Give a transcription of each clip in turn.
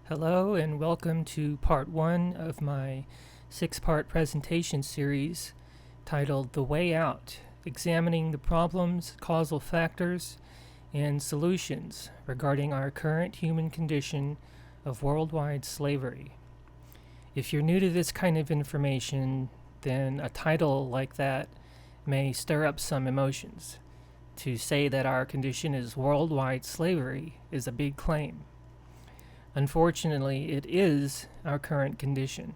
Hello and welcome to part 1 of my 6-part presentation series titled The Way Out, examining the problems, causal factors, and solutions regarding our current human condition of worldwide slavery. If you're new to this kind of information, then a title like that may stir up some emotions. To say that our condition is worldwide slavery is a big claim. Unfortunately, it is our current condition.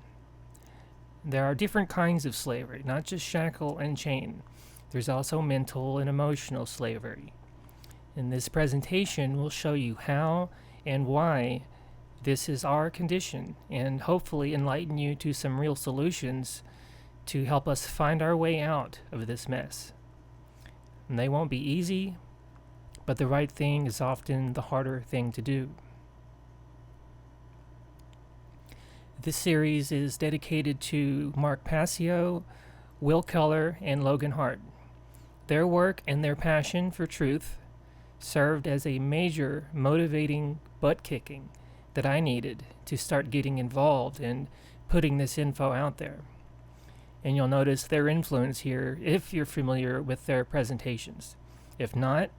There are different kinds of slavery, not just shackle and chain. There's also mental and emotional slavery. In this presentation, we'll show you how and why this is our condition, and hopefully enlighten you to some real solutions to help us find our way out of this mess. And they won't be easy, but the right thing is often the harder thing to do. This series is dedicated to Mark Passio, Will Keller, and Logan Hart. Their work and their passion for truth served as a major motivating butt-kicking that I needed to start getting involved in putting this info out there. And you'll notice their influence here if you're familiar with their presentations. If not,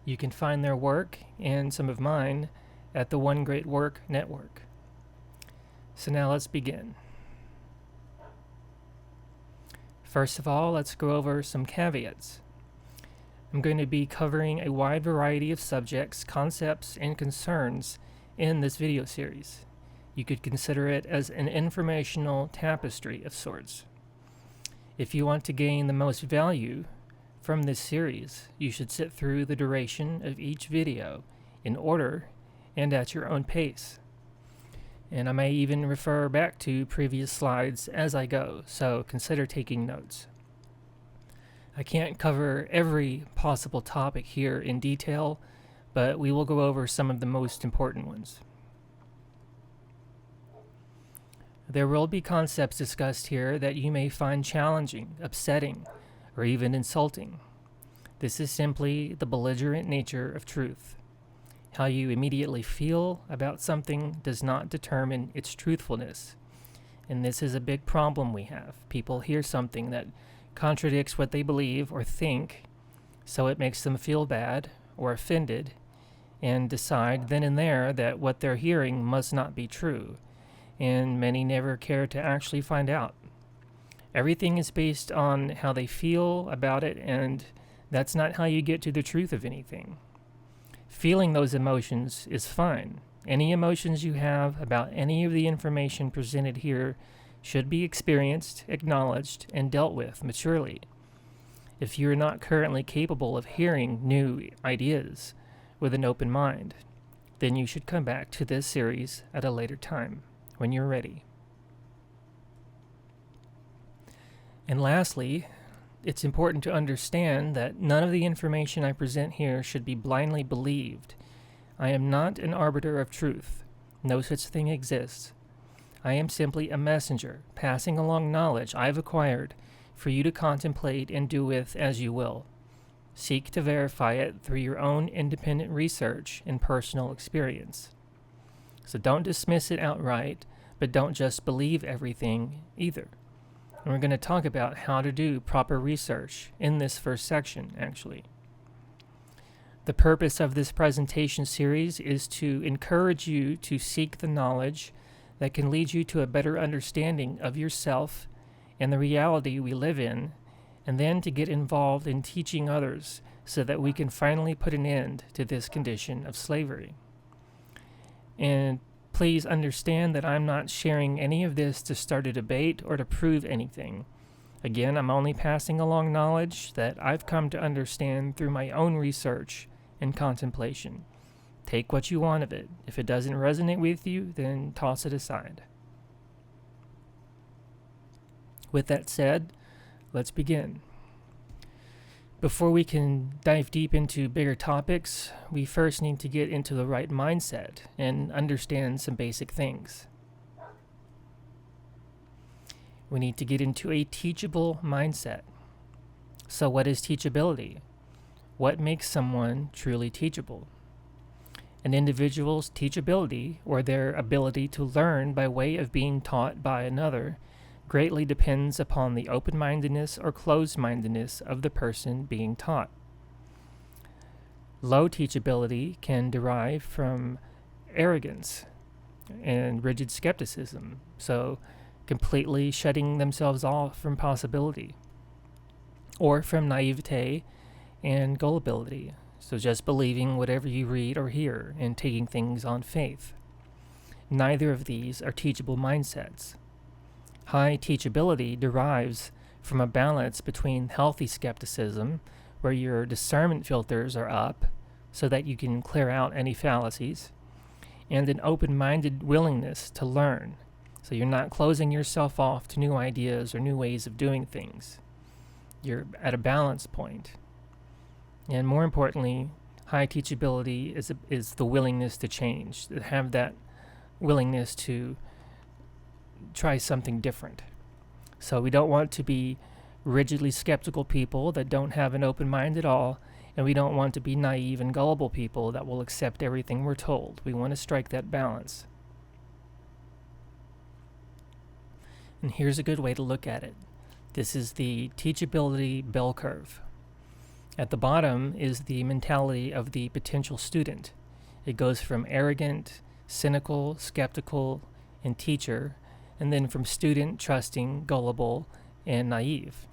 you can find their work and some of mine at the One Great Work Network. So now let's begin. First of all, let's go over some caveats. I'm going to be covering a wide variety of subjects, concepts, and concerns in this video series. You could consider it as an informational tapestry of sorts. If you want to gain the most value from this series, you should sit through the duration of each video in order and at your own pace. And I may even refer back to previous slides as I go, so consider taking notes. I can't cover every possible topic here in detail, but we will go over some of the most important ones. There will be concepts discussed here that you may find challenging, upsetting, or even insulting. This is simply the belligerent nature of truth. How you immediately feel about something does not determine its truthfulness. And this is a big problem we have. People hear something that contradicts what they believe or think, so it makes them feel bad or offended, and decide then and there that what they're hearing must not be true. And many never care to actually find out. Everything is based on how they feel about it, and that's not how you get to the truth of anything. Feeling those emotions is fine. Any emotions you have about any of the information presented here should be experienced, acknowledged, and dealt with maturely. If you're not currently capable of hearing new ideas with an open mind, then you should come back to this series at a later time, when you're ready. And lastly, it's important to understand that none of the information I present here should be blindly believed. I am not an arbiter of truth. No such thing exists. I am simply a messenger, passing along knowledge I've acquired for you to contemplate and do with as you will. Seek to verify it through your own independent research and personal experience. So don't dismiss it outright, but don't just believe everything either. And we're going to talk about how to do proper research in this first section, actually. The purpose of this presentation series is to encourage you to seek the knowledge that can lead you to a better understanding of yourself and the reality we live in, and then to get involved in teaching others so that we can finally put an end to this condition of slavery. And please understand that I'm not sharing any of this to start a debate or to prove anything. Again, I'm only passing along knowledge that I've come to understand through my own research and contemplation. Take what you want of it. If it doesn't resonate with you, then toss it aside. With that said, let's begin. Before we can dive deep into bigger topics, we first need to get into the right mindset and understand some basic things. We need to get into a teachable mindset. So what is teachability? What makes someone truly teachable? An individual's teachability, or their ability to learn by way of being taught by another, greatly depends upon the open-mindedness or closed-mindedness of the person being taught. Low teachability can derive from arrogance and rigid skepticism, so completely shutting themselves off from possibility, or from naivete and gullibility, so just believing whatever you read or hear and taking things on faith. Neither of these are teachable mindsets. High teachability derives from a balance between healthy skepticism, where your discernment filters are up so that you can clear out any fallacies, and an open-minded willingness to learn, so you're not closing yourself off to new ideas or new ways of doing things. You're at a balance point. And more importantly, high teachability is the willingness to change, to have that willingness to try something different. So we don't want to be rigidly skeptical people that don't have an open mind at all, and we don't want to be naive and gullible people that will accept everything we're told. We want to strike that balance. And here's a good way to look at it. This is the teachability bell curve. At the bottom is the mentality of the potential student. It goes from arrogant, cynical, skeptical, and teacher, and then from student, trusting, gullible, and naive.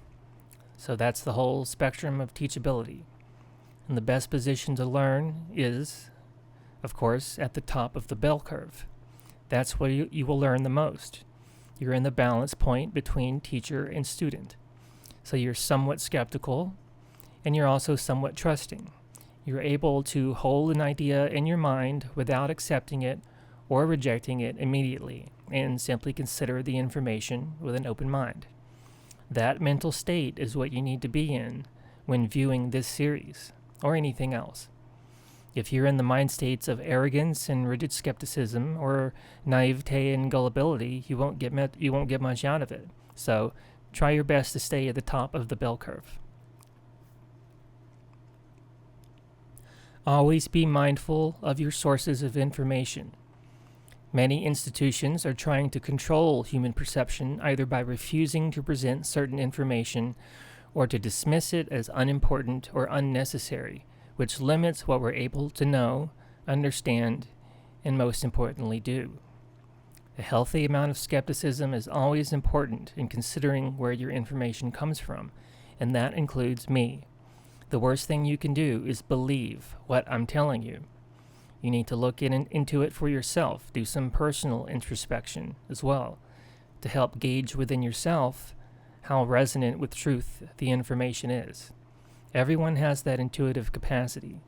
So that's the whole spectrum of teachability. And the best position to learn is, of course, at the top of the bell curve. That's where you will learn the most. You're in the balance point between teacher and student. So you're somewhat skeptical, and you're also somewhat trusting. You're able to hold an idea in your mind without accepting it or rejecting it immediately, and simply consider the information with an open mind. That mental state is what you need to be in when viewing this series, or anything else. If you're in the mind states of arrogance and rigid skepticism, or naivete and gullibility, you won't get much out of it. So try your best to stay at the top of the bell curve. Always be mindful of your sources of information. Many institutions are trying to control human perception either by refusing to present certain information or to dismiss it as unimportant or unnecessary, which limits what we're able to know, understand, and most importantly do. A healthy amount of skepticism is always important in considering where your information comes from, and that includes me. The worst thing you can do is believe what I'm telling you. You need to look into it for yourself, do some personal introspection as well, to help gauge within yourself how resonant with truth the information is. Everyone has that intuitive capacity.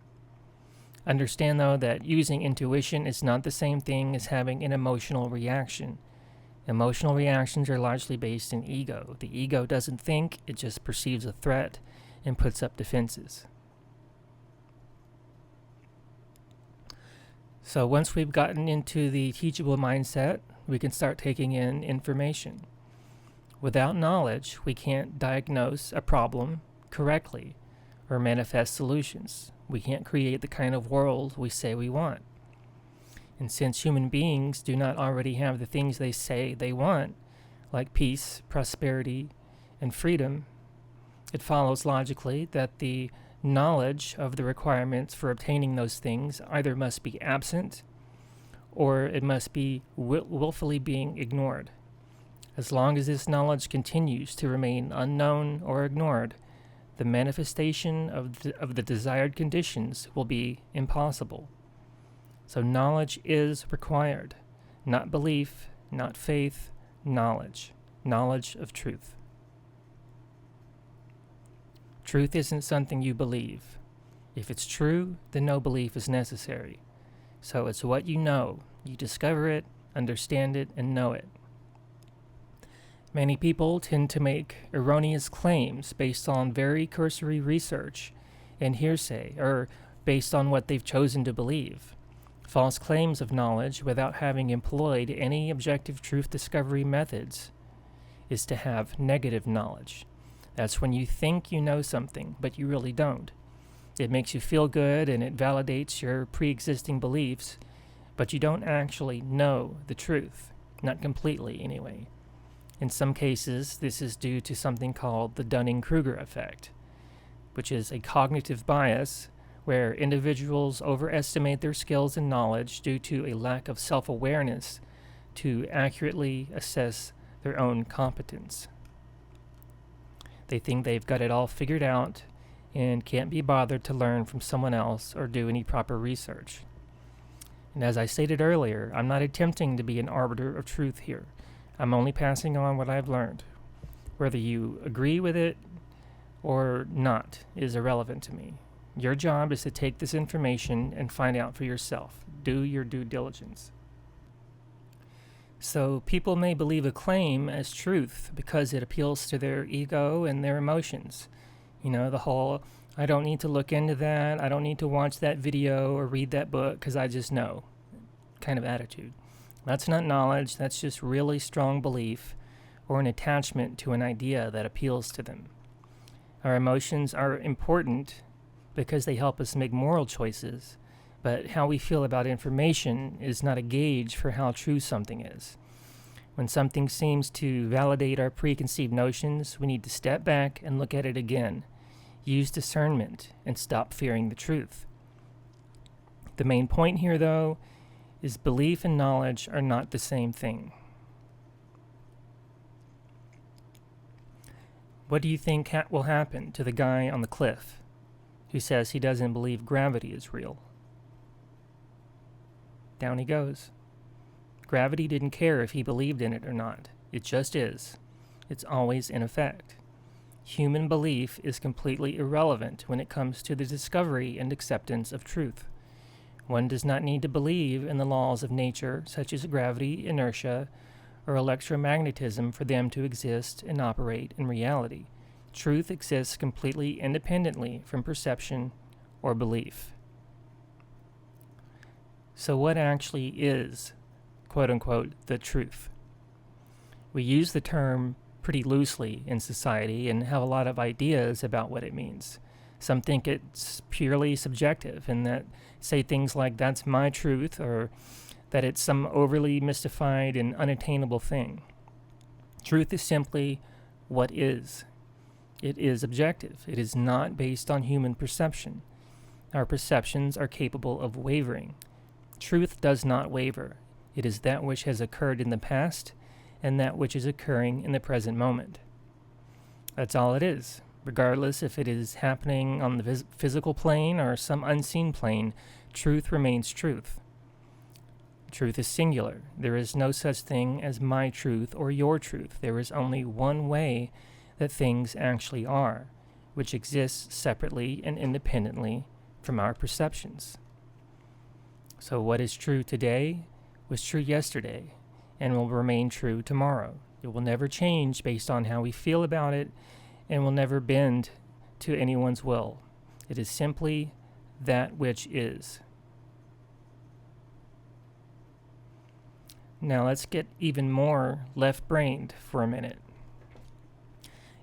Understand, though, that using intuition is not the same thing as having an emotional reaction. Emotional reactions are largely based in ego. The ego doesn't think, it just perceives a threat and puts up defenses. So once we've gotten into the teachable mindset, we can start taking in information. Without knowledge, we can't diagnose a problem correctly or manifest solutions. We can't create the kind of world we say we want. And since human beings do not already have the things they say they want, like peace, prosperity, and freedom, it follows logically that the knowledge of the requirements for obtaining those things either must be absent or it must be willfully being ignored. As long as this knowledge continues to remain unknown or ignored, the manifestation of the desired conditions will be impossible. So knowledge is required, not belief, not faith, knowledge of truth. Truth isn't something you believe. If it's true, then no belief is necessary. So it's what you know. You discover it, understand it, and know it. Many people tend to make erroneous claims based on very cursory research and hearsay, or based on what they've chosen to believe. False claims of knowledge without having employed any objective truth discovery methods is to have negative knowledge. That's when you think you know something, but you really don't. It makes you feel good and it validates your pre-existing beliefs, but you don't actually know the truth. Not completely, anyway. In some cases, this is due to something called the Dunning-Kruger effect, which is a cognitive bias where individuals overestimate their skills and knowledge due to a lack of self-awareness to accurately assess their own competence. They think they've got it all figured out and can't be bothered to learn from someone else or do any proper research. And as I stated earlier, I'm not attempting to be an arbiter of truth here. I'm only passing on what I've learned. Whether you agree with it or not is irrelevant to me. Your job is to take this information and find out for yourself. Do your due diligence. So people may believe a claim as truth because it appeals to their ego and their emotions. The whole, I don't need to look into that, I don't need to watch that video or read that book because I just know kind of attitude. That's not knowledge, that's just really strong belief or an attachment to an idea that appeals to them. Our emotions are important because they help us make moral choices, but how we feel about information is not a gauge for how true something is. When something seems to validate our preconceived notions, we need to step back and look at it again. Use discernment and stop fearing the truth. The main point here, though, is belief and knowledge are not the same thing. What do you think will happen to the guy on the cliff who says he doesn't believe gravity is real? Down he goes. Gravity didn't care if he believed in it or not. It just is. It's always in effect. Human belief is completely irrelevant when it comes to the discovery and acceptance of truth. One does not need to believe in the laws of nature, such as gravity, inertia, or electromagnetism for them to exist and operate in reality. Truth exists completely independently from perception or belief. So what actually is, quote-unquote, the truth? We use the term pretty loosely in society and have a lot of ideas about what it means. Some think it's purely subjective and that say things like, that's my truth, or that it's some overly mystified and unattainable thing. Truth is simply what is. It is objective. It is not based on human perception. Our perceptions are capable of wavering. Truth does not waver. It is that which has occurred in the past and that which is occurring in the present moment. That's all it is. Regardless if it is happening on the physical plane or some unseen plane, truth remains truth. Truth is singular. There is no such thing as my truth or your truth. There is only one way that things actually are, which exists separately and independently from our perceptions. So what is true today was true yesterday and will remain true tomorrow. It will never change based on how we feel about it and will never bend to anyone's will. It is simply that which is. Now let's get even more left-brained for a minute.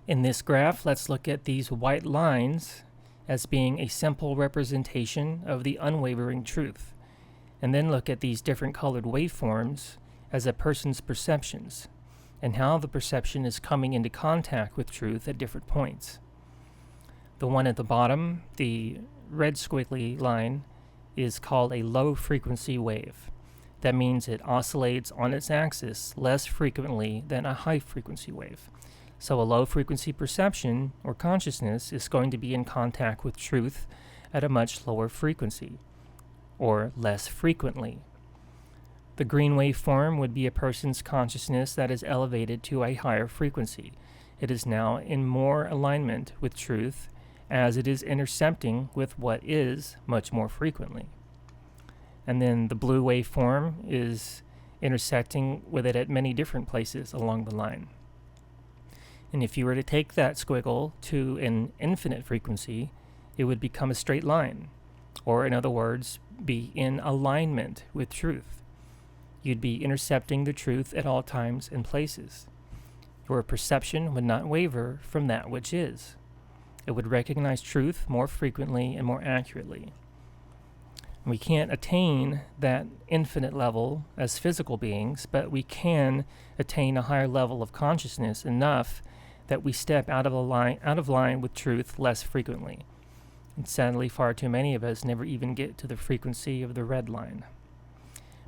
In this graph, let's look at these white lines as being a simple representation of the unwavering truth, and then look at these different colored waveforms as a person's perceptions, and how the perception is coming into contact with truth at different points. The one at the bottom, the red squiggly line, is called a low-frequency wave. That means it oscillates on its axis less frequently than a high-frequency wave. So a low-frequency perception or consciousness is going to be in contact with truth at a much lower frequency, or less frequently. The green waveform would be a person's consciousness that is elevated to a higher frequency. It is now in more alignment with truth as it is intercepting with what is much more frequently. And then the blue waveform is intersecting with it at many different places along the line. And if you were to take that squiggle to an infinite frequency, it would become a straight line, or in other words, be in alignment with truth. You'd be intercepting the truth at all times and places. Your perception would not waver from that which is. It would recognize truth more frequently and more accurately. We can't attain that infinite level as physical beings, but we can attain a higher level of consciousness enough that we step out of line with truth less frequently. And sadly, far too many of us never even get to the frequency of the red line.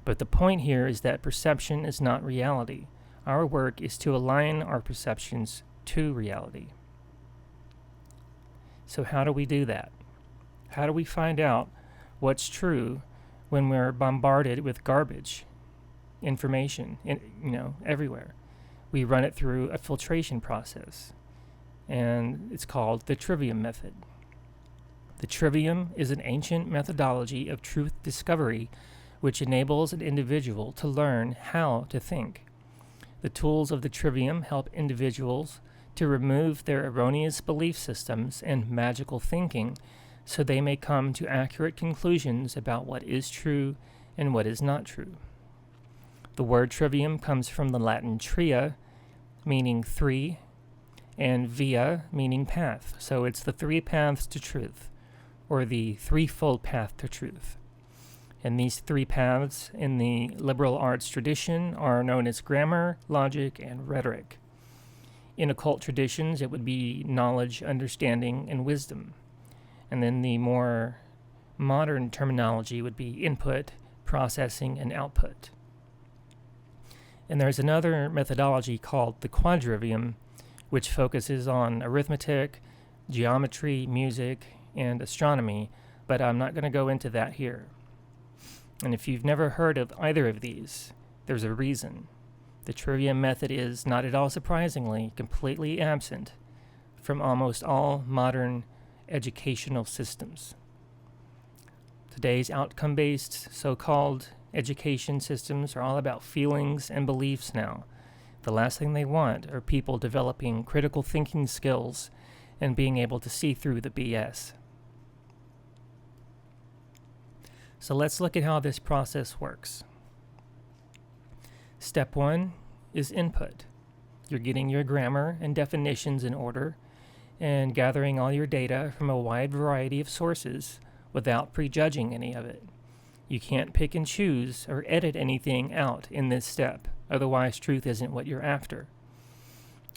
But the point here is that perception is not reality. Our work is to align our perceptions to reality. So how do we do that? How do we find out what's true when we're bombarded with garbage information, everywhere? We run it through a filtration process, and it's called the trivium method. The trivium is an ancient methodology of truth discovery which enables an individual to learn how to think. The tools of the trivium help individuals to remove their erroneous belief systems and magical thinking so they may come to accurate conclusions about what is true and what is not true. The word trivium comes from the Latin tria, meaning three, and via, meaning path. So it's the three paths to truth, or the threefold path to truth. And these three paths in the liberal arts tradition are known as grammar, logic, and rhetoric. In occult traditions, it would be knowledge, understanding, and wisdom. And then the more modern terminology would be input, processing, and output. And there's another methodology called the quadrivium, which focuses on arithmetic, geometry, music, and astronomy, but I'm not going to go into that here. And if you've never heard of either of these, there's a reason. The trivium method is, not at all surprisingly, completely absent from almost all modern educational systems. Today's outcome-based, so-called education systems are all about feelings and beliefs now. The last thing they want are people developing critical thinking skills and being able to see through the BS. So let's look at how this process works. Step 1 is input. You're getting your grammar and definitions in order and gathering all your data from a wide variety of sources without prejudging any of it. You can't pick and choose or edit anything out in this step, otherwise truth isn't what you're after.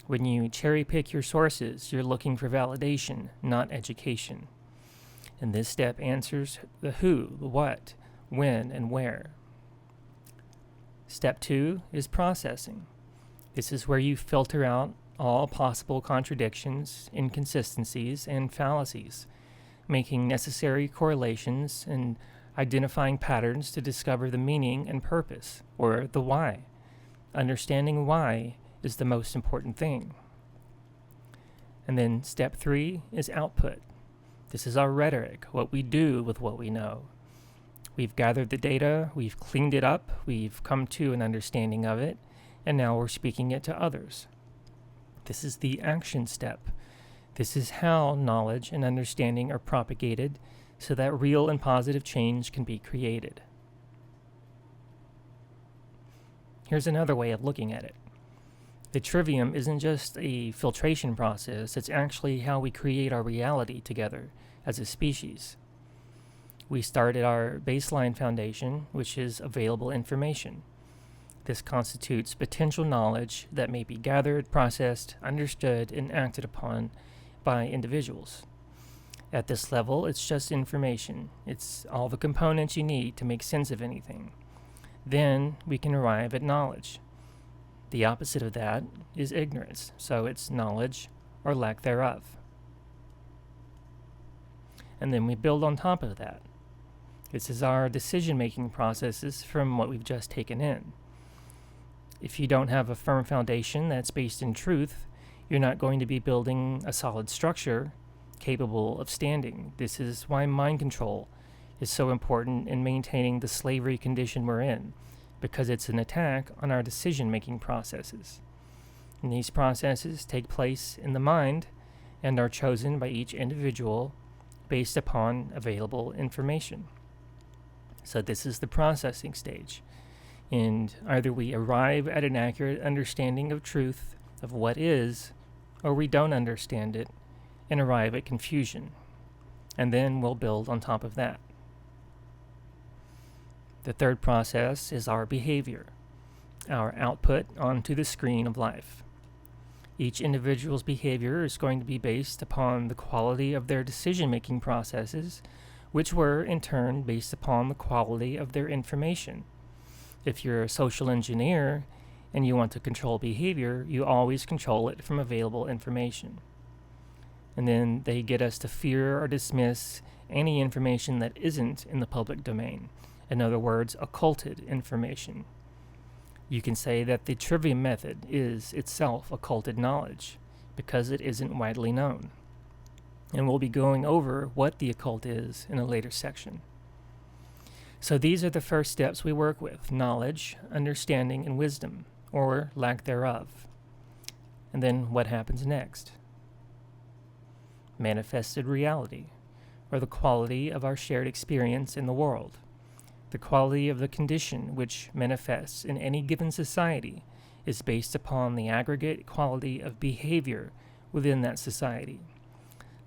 When you cherry pick your sources, you're looking for validation, not education. And this step answers the who, the what, when, and where. Step 2 is processing. This is where you filter out all possible contradictions, inconsistencies, and fallacies, making necessary correlations and identifying patterns to discover the meaning and purpose, or the why. Understanding why is the most important thing. And then step 3 is output. This is our rhetoric, what we do with what we know. We've gathered the data, we've cleaned it up, we've come to an understanding of it, and now we're speaking it to others. This is the action step. This is how knowledge and understanding are propagated so that real and positive change can be created. Here's another way of looking at it. The trivium isn't just a filtration process, it's actually how we create our reality together as a species. We start at our baseline foundation, which is available information. This constitutes potential knowledge that may be gathered, processed, understood, and acted upon by individuals. At this level, it's just information. It's all the components you need to make sense of anything. Then we can arrive at knowledge. The opposite of that is ignorance, so it's knowledge or lack thereof. And then we build on top of that. This is our decision-making processes from what we've just taken in. If you don't have a firm foundation that's based in truth, you're not going to be building a solid structure capable of standing. This is why mind control is so important in maintaining the slavery condition we're in, because it's an attack on our decision-making processes. And these processes take place in the mind and are chosen by each individual based upon available information. So this is the processing stage. And either we arrive at an accurate understanding of truth, of what is, or we don't understand it, and arrive at confusion. And then we'll build on top of that. The third process is our behavior, our output onto the screen of life. Each individual's behavior is going to be based upon the quality of their decision-making processes, which were, in turn, based upon the quality of their information. If you're a social engineer and you want to control behavior, you always control it from available information. And then they get us to fear or dismiss any information that isn't in the public domain. In other words, occulted information. You can say that the trivium method is itself occulted knowledge because it isn't widely known. And we'll be going over what the occult is in a later section. So these are the first steps we work with: knowledge, understanding, and wisdom, or lack thereof. And then what happens next? Manifested reality, or the quality of our shared experience in the world. The quality of the condition which manifests in any given society is based upon the aggregate quality of behavior within that society.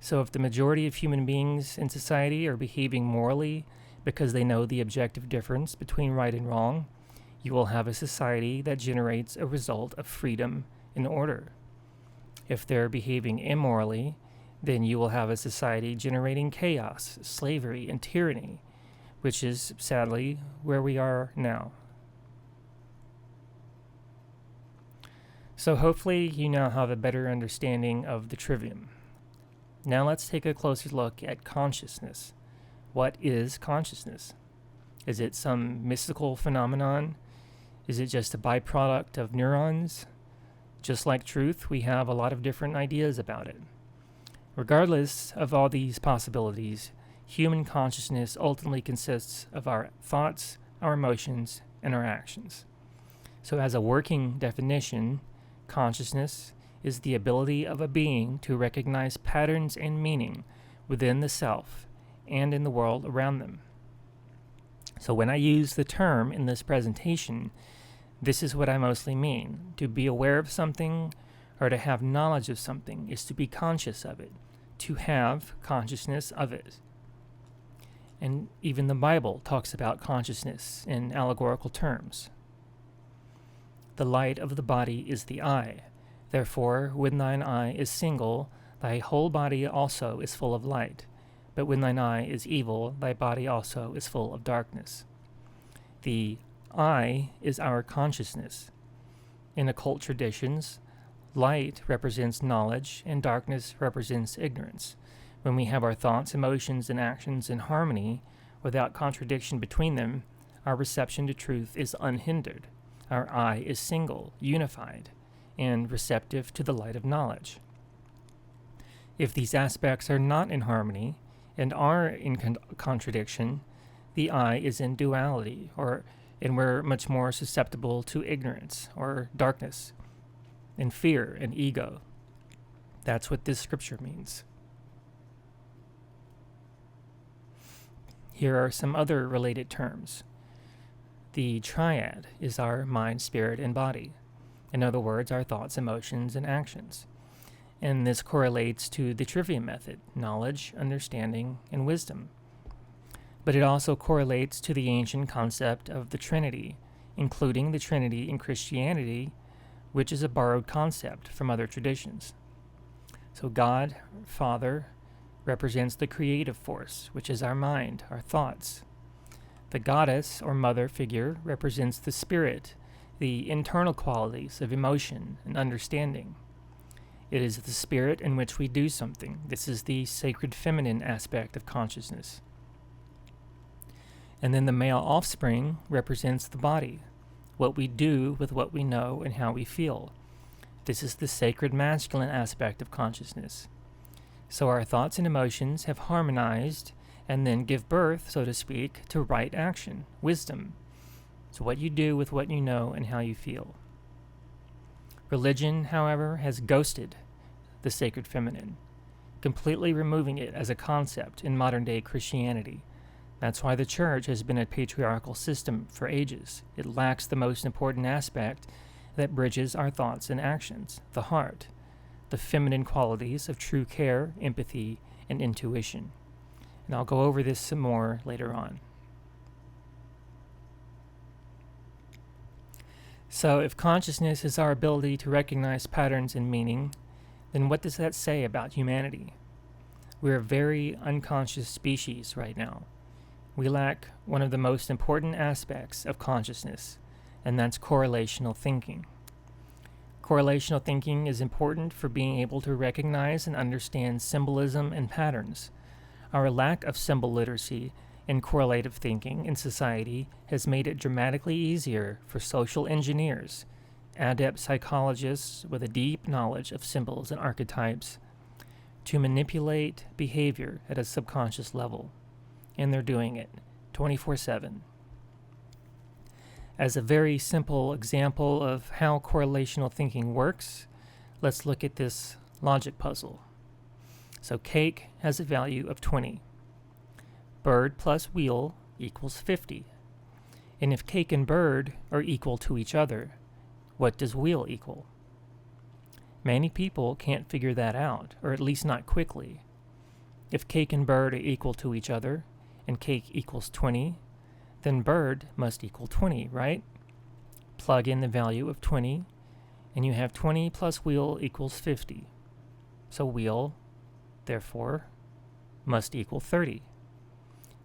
So if the majority of human beings in society are behaving morally because they know the objective difference between right and wrong, you will have a society that generates a result of freedom and order. If they're behaving immorally, then you will have a society generating chaos, slavery, and tyranny, which is, sadly, where we are now. So hopefully you now have a better understanding of the trivium. Now let's take a closer look at consciousness. What is consciousness? Is it some mystical phenomenon? Is it just a byproduct of neurons? Just like truth, we have a lot of different ideas about it. Regardless of all these possibilities, human consciousness ultimately consists of our thoughts, our emotions, and our actions. So as a working definition, consciousness is the ability of a being to recognize patterns and meaning within the self and in the world around them. So when I use the term in this presentation, this is what I mostly mean. To be aware of something or to have knowledge of something is to be conscious of it, to have consciousness of it. And even the Bible talks about consciousness in allegorical terms. The light of the body is the eye. Therefore, when thine eye is single, thy whole body also is full of light. But when thine eye is evil, thy body also is full of darkness. The eye is our consciousness. In occult traditions, light represents knowledge and darkness represents ignorance. When we have our thoughts, emotions, and actions in harmony, without contradiction between them, our reception to truth is unhindered. Our eye is single, unified, and receptive to the light of knowledge. If these aspects are not in harmony and are in contradiction, the eye is in duality, and we're much more susceptible to ignorance or darkness and fear and ego. That's what this scripture means. Here are some other related terms. The triad is our mind, spirit, and body. In other words, our thoughts, emotions, and actions. And this correlates to the trivium method: knowledge, understanding, and wisdom. But it also correlates to the ancient concept of the Trinity, including the Trinity in Christianity, which is a borrowed concept from other traditions. So God, Father, represents the creative force, which is our mind, our thoughts. The goddess or mother figure represents the spirit, the internal qualities of emotion and understanding. It is the spirit in which we do something. This is the sacred feminine aspect of consciousness. And then the male offspring represents the body, what we do with what we know and how we feel. This is the sacred masculine aspect of consciousness. So our thoughts and emotions have harmonized and then give birth, so to speak, to right action, wisdom. So what you do with what you know and how you feel. Religion, however, has ghosted the sacred feminine, completely removing it as a concept in modern-day Christianity. That's why the church has been a patriarchal system for ages. It lacks the most important aspect that bridges our thoughts and actions, the heart. the feminine qualities of true care, empathy, and intuition. And I'll go over this some more later on. So if consciousness is our ability to recognize patterns and meaning, then what does that say about humanity? We're a very unconscious species right now. We lack one of the most important aspects of consciousness, and that's correlational thinking. Correlational thinking is important for being able to recognize and understand symbolism and patterns. Our lack of symbol literacy and correlative thinking in society has made it dramatically easier for social engineers, adept psychologists with a deep knowledge of symbols and archetypes, to manipulate behavior at a subconscious level. And they're doing it 24/7. As a very simple example of how correlational thinking works, let's look at this logic puzzle. So cake has a value of 20. Bird plus wheel equals 50. And if cake and bird are equal to each other, what does wheel equal? Many people can't figure that out, or at least not quickly. If cake and bird are equal to each other, and cake equals 20, then bird must equal 20, right? Plug in the value of 20, and you have 20 plus wheel equals 50. So wheel, therefore, must equal 30.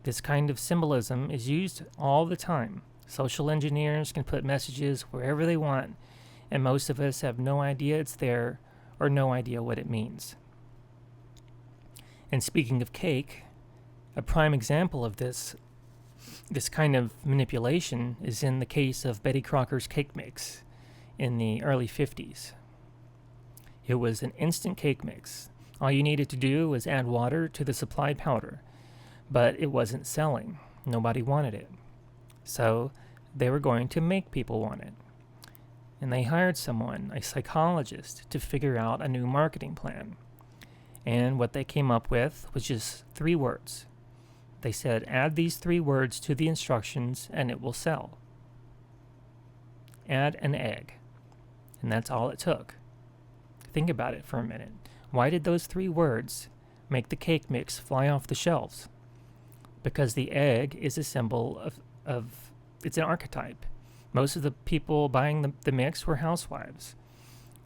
This kind of symbolism is used all the time. Social engineers can put messages wherever they want, and most of us have no idea it's there or no idea what it means. And speaking of cake, a prime example of this kind of manipulation is in the case of Betty Crocker's cake mix in the early 50s. It was an instant cake mix. All you needed to do was add water to the supplied powder, but it wasn't selling. Nobody wanted it. So they were going to make people want it. And they hired someone, a psychologist, to figure out a new marketing plan. And what they came up with was just 3 words. They said, add these 3 words to the instructions and it will sell. Add an egg. And that's all it took. Think about it for a minute. Why did those 3 words make the cake mix fly off the shelves? Because the egg is a symbol of it's an archetype. Most of the people buying the mix were housewives.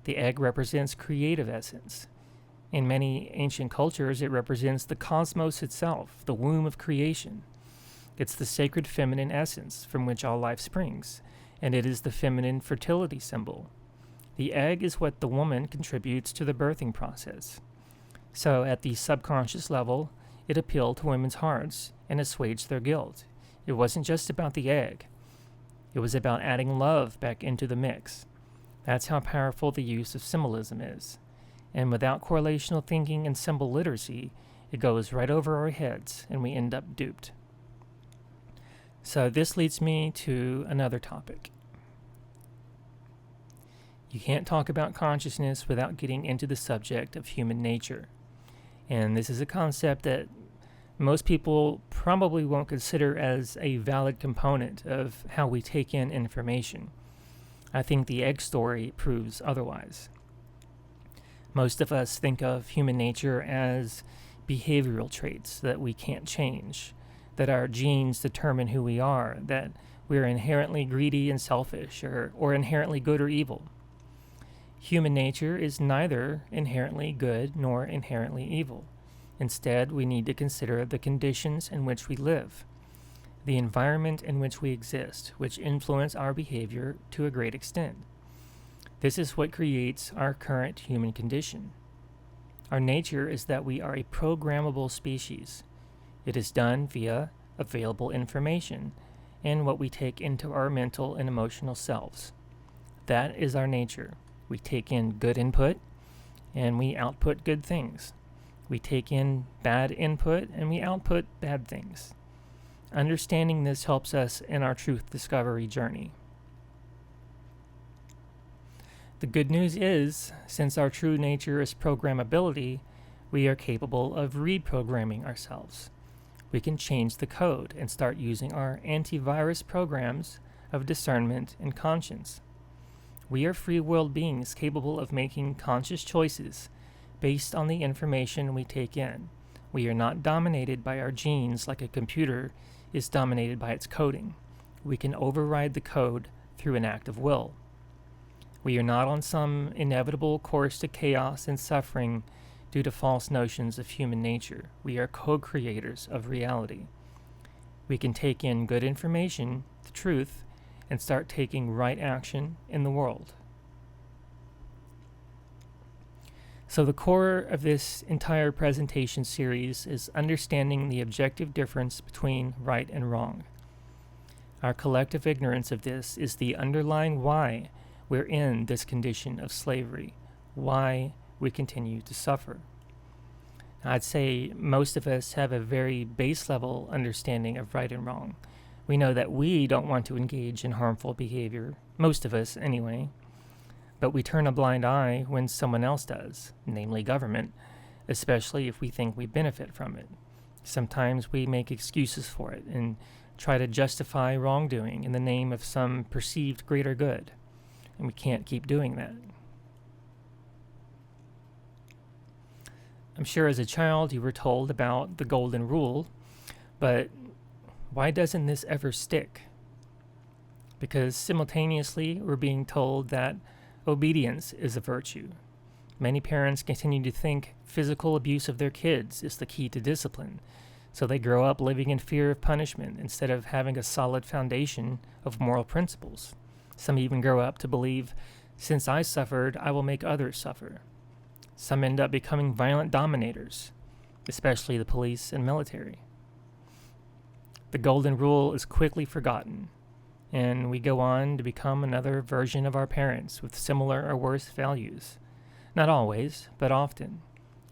The egg represents creative essence. In many ancient cultures, it represents the cosmos itself, the womb of creation. It's the sacred feminine essence from which all life springs, and it is the feminine fertility symbol. The egg is what the woman contributes to the birthing process. So at the subconscious level, it appealed to women's hearts and assuaged their guilt. It wasn't just about the egg. It was about adding love back into the mix. That's how powerful the use of symbolism is. And without correlational thinking and symbol literacy, it goes right over our heads and we end up duped. So this leads me to another topic. You can't talk about consciousness without getting into the subject of human nature. And this is a concept that most people probably won't consider as a valid component of how we take in information. I think the egg story proves otherwise. Most of us think of human nature as behavioral traits that we can't change, that our genes determine who we are, that we're inherently greedy and selfish, or inherently good or evil. Human nature is neither inherently good nor inherently evil. Instead, we need to consider the conditions in which we live, the environment in which we exist, which influence our behavior to a great extent. This is what creates our current human condition. Our nature is that we are a programmable species. It is done via available information and what we take into our mental and emotional selves. That is our nature. We take in good input and we output good things. We take in bad input and we output bad things. Understanding this helps us in our truth discovery journey. The good news is, since our true nature is programmability, we are capable of reprogramming ourselves. We can change the code and start using our antivirus programs of discernment and conscience. We are free-willed beings capable of making conscious choices based on the information we take in. We are not dominated by our genes like a computer is dominated by its coding. We can override the code through an act of will. We are not on some inevitable course to chaos and suffering due to false notions of human nature. We are co-creators of reality. We can take in good information, the truth, and start taking right action in the world. So the core of this entire presentation series is understanding the objective difference between right and wrong. Our collective ignorance of this is the underlying why we're in this condition of slavery, why we continue to suffer. I'd say most of us have a very base level understanding of right and wrong. We know that we don't want to engage in harmful behavior, most of us anyway, but we turn a blind eye when someone else does, namely government, especially if we think we benefit from it. Sometimes we make excuses for it and try to justify wrongdoing in the name of some perceived greater good, and we can't keep doing that. I'm sure as a child you were told about the golden rule, but why doesn't this ever stick? Because simultaneously we're being told that obedience is a virtue. Many parents continue to think physical abuse of their kids is the key to discipline, so they grow up living in fear of punishment instead of having a solid foundation of moral principles. Some even grow up to believe, since I suffered, I will make others suffer. Some end up becoming violent dominators, especially the police and military. The golden rule is quickly forgotten, and we go on to become another version of our parents with similar or worse values. Not always, but often.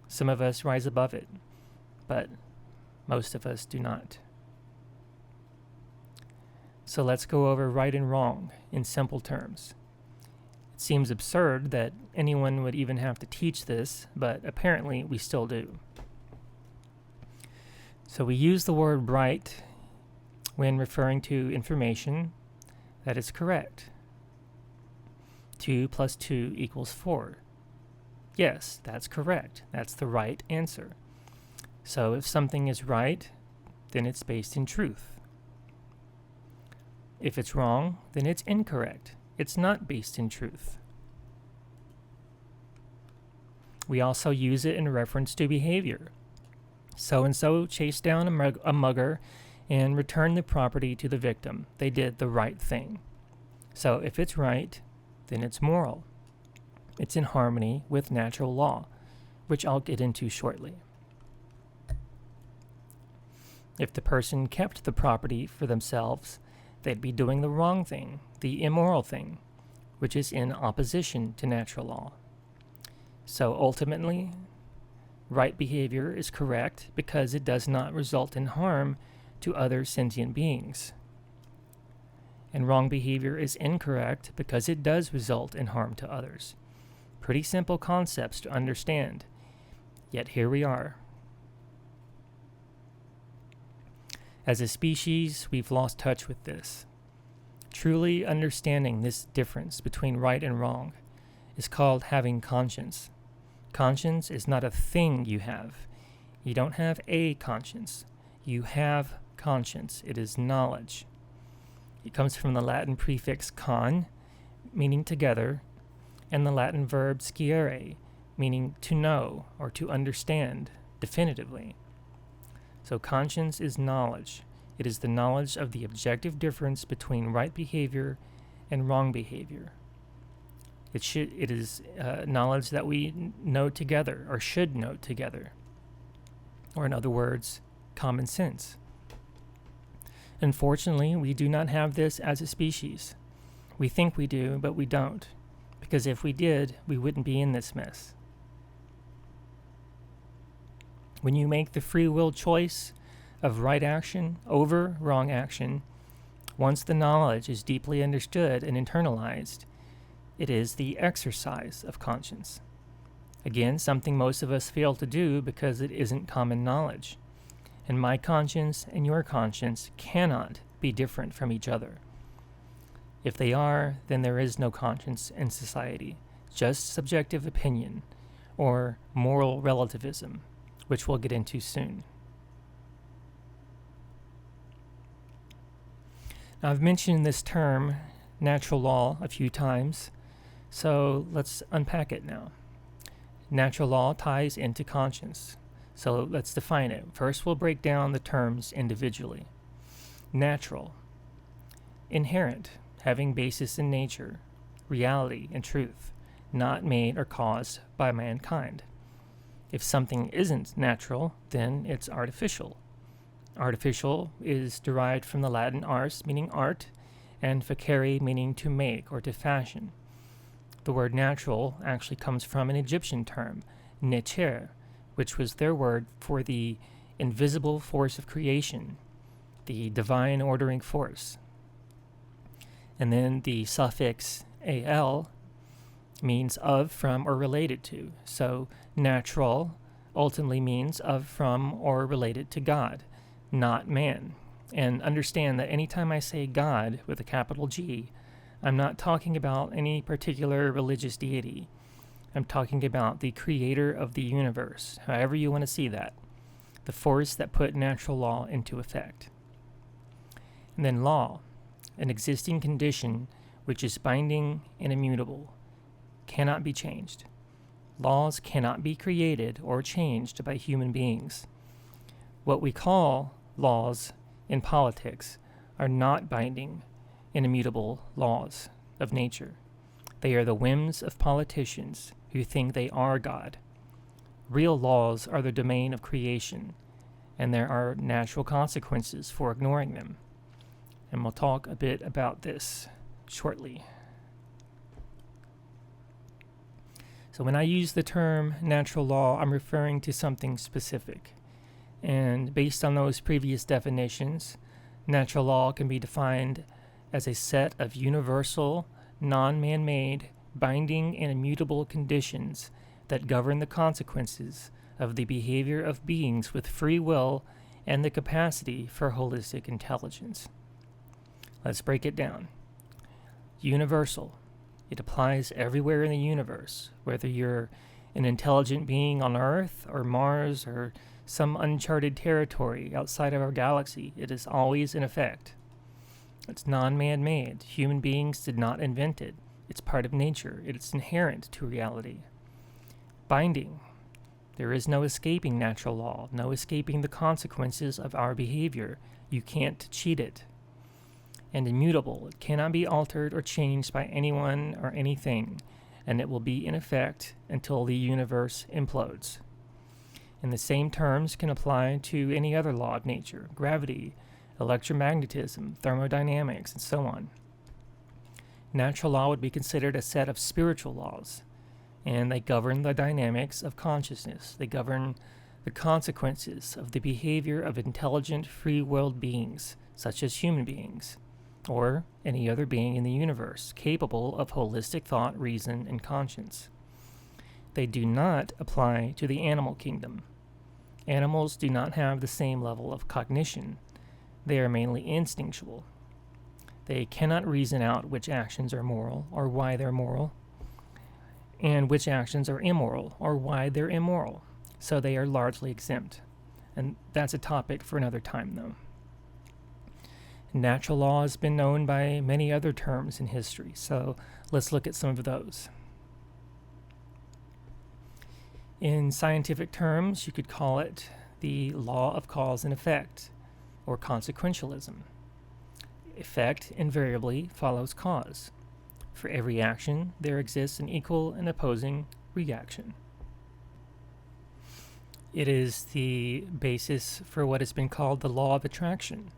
Some of us rise above it, but most of us do not. So let's go over right and wrong in simple terms. It seems absurd that anyone would even have to teach this, but apparently we still do. So we use the word right when referring to information that is correct. 2 + 2 = 4. Yes, that's correct. That's the right answer. So if something is right, then it's based in truth. If it's wrong, then it's incorrect. It's not based in truth. We also use it in reference to behavior. So-and-so chased down a mugger and returned the property to the victim. They did the right thing. So if it's right, then it's moral. It's in harmony with natural law, which I'll get into shortly. If the person kept the property for themselves, they'd be doing the wrong thing, the immoral thing, which is in opposition to natural law. So ultimately, right behavior is correct because it does not result in harm to other sentient beings. And wrong behavior is incorrect because it does result in harm to others. Pretty simple concepts to understand, yet here we are. As a species, we've lost touch with this. Truly understanding this difference between right and wrong is called having conscience. Conscience is not a thing you have. You don't have a conscience. You have conscience. It is knowledge. It comes from the Latin prefix con, meaning together, and the Latin verb sciere, meaning to know or to understand definitively. So conscience is knowledge. It is the knowledge of the objective difference between right behavior and wrong behavior. It is knowledge that we know together, or should know together. Or in other words, common sense. Unfortunately, we do not have this as a species. We think we do, but we don't. Because if we did, we wouldn't be in this mess. When you make the free will choice of right action over wrong action, once the knowledge is deeply understood and internalized, it is the exercise of conscience. Again, something most of us fail to do because it isn't common knowledge. And my conscience and your conscience cannot be different from each other. If they are, then there is no conscience in society, just subjective opinion, or moral relativism, which we'll get into soon. Now, I've mentioned this term, natural law, a few times, so let's unpack it now. Natural law ties into conscience, so let's define it. First, we'll break down the terms individually. Natural, inherent, having basis in nature, reality and truth, not made or caused by mankind. If something isn't natural, then it's artificial. Artificial is derived from the Latin ars, meaning art, and facere, meaning to make or to fashion. The word natural actually comes from an Egyptian term, necher, which was their word for the invisible force of creation, the divine ordering force. And then the suffix al means of, from, or related to. So natural ultimately means of, from, or related to God, not man. And understand that anytime I say God with a capital G, I'm not talking about any particular religious deity. I'm talking about the creator of the universe, however you want to see that, the force that put natural law into effect. And then law, an existing condition which is binding and immutable, cannot be changed. Laws cannot be created or changed by human beings. What we call laws in politics are not binding and immutable laws of nature. They are the whims of politicians who think they are God. Real laws are the domain of creation, and there are natural consequences for ignoring them. And we'll talk a bit about this shortly. So when I use the term natural law, I'm referring to something specific. And based on those previous definitions, natural law can be defined as a set of universal, non-man-made, binding and immutable conditions that govern the consequences of the behavior of beings with free will and the capacity for holistic intelligence. Let's break it down. Universal. It applies everywhere in the universe, whether you're an intelligent being on Earth or Mars or some uncharted territory outside of our galaxy. It is always in effect. It's non-man-made. Human beings did not invent it. It's part of nature. It's inherent to reality. Binding. There is no escaping natural law, no escaping the consequences of our behavior. You can't cheat it. And immutable. It cannot be altered or changed by anyone or anything, and it will be in effect until the universe implodes. And the same terms can apply to any other law of nature, gravity, electromagnetism, thermodynamics, and so on. Natural law would be considered a set of spiritual laws, and they govern the dynamics of consciousness. They govern the consequences of the behavior of intelligent, free-willed beings, such as human beings, or any other being in the universe capable of holistic thought, reason, and conscience. They do not apply to the animal kingdom. Animals do not have the same level of cognition. They are mainly instinctual. They cannot reason out which actions are moral or why they're moral, and which actions are immoral or why they're immoral. So they are largely exempt. And that's a topic for another time, though. Natural law has been known by many other terms in history, so let's look at some of those. In scientific terms, you could call it the law of cause and effect, or consequentialism. Effect invariably follows cause. For every action, there exists an equal and opposing reaction. It is the basis for what has been called the law of attraction,